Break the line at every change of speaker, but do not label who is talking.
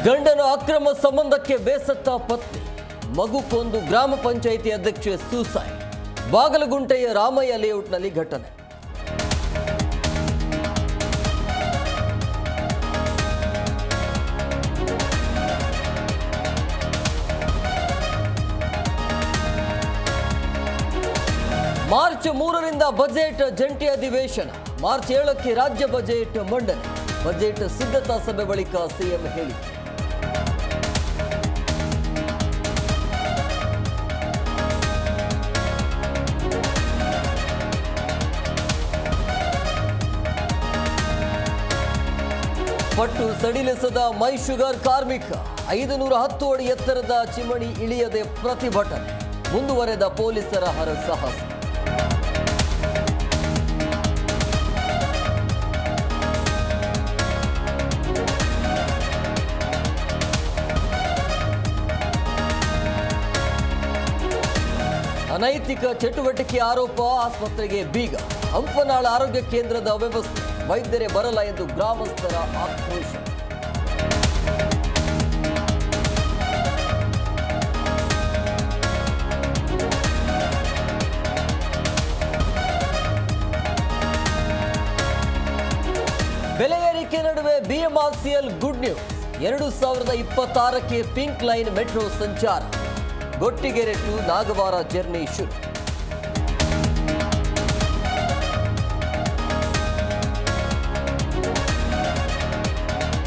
ಗಂಡನ ಅಕ್ರಮ ಸಂಬಂಧಕ್ಕೆ ಬೇಸತ್ತ ಪತ್ನಿ, ಮಗು ಕೊಂದು ಗ್ರಾಮ ಪಂಚಾಯಿತಿ ಅಧ್ಯಕ್ಷೆ ಸೂಸೈಡ್. ಬಾಗಲಗುಂಟೆಯ ರಾಮಯ್ಯ ಲೇಔಟ್ನಲ್ಲಿ ಘಟನೆ. ಮಾರ್ಚ್ 3ರಿಂದ ಬಜೆಟ್ ಜಂಟಿ ಅಧಿವೇಶನ. ಮಾರ್ಚ್ 7ಕ್ಕೆ ರಾಜ್ಯ ಬಜೆಟ್ ಮಂಡನೆ. ಬಜೆಟ್ ಸಿದ್ಧತಾ ಸಭೆ ಬಳಿಕ ಸಿಎಂ ಹೇಳಿಕೆ. ಪಟ್ಟು ಸಡಿಲಿಸದ ಮೈ ಶುಗರ್ ಕಾರ್ಮಿಕ. 510 ಅಡಿ ಎತ್ತರದ ಚಿಮಣಿ ಇಳಿಯದೆ ಪ್ರತಿಭಟನೆ. ಮುಂದುವರೆದ ಪೊಲೀಸರ ಹರಸಾಹಸ. ಅನೈತಿಕ ಚಟುವಟಿಕೆ ಆರೋಪ, ಆಸ್ಪತ್ರೆಗೆ ಬೀಗ. ಹಂಪನಾಳ ಆರೋಗ್ಯ ಕೇಂದ್ರದ ಅವ್ಯವಸ್ಥೆ, ವೈದ್ಯರೇ ಬರಲ್ಲ ಎಂದು ಗ್ರಾಮಸ್ಥರ ಆಕ್ರೋಶ. ಬೆಲೆ ಏರಿಕೆ ನಡುವೆ ಬಿಎಂಆರ್ಸಿಎಲ್ ಗುಡ್ ನ್ಯೂಸ್. 2026ಕ್ಕೆ ಪಿಂಕ್ ಲೈನ್ ಮೆಟ್ರೋ ಸಂಚಾರ. ಗೊಟ್ಟಿಗೆರೆ ಟು ನಾಗವಾರ ಜರ್ನಿ ಶುರು.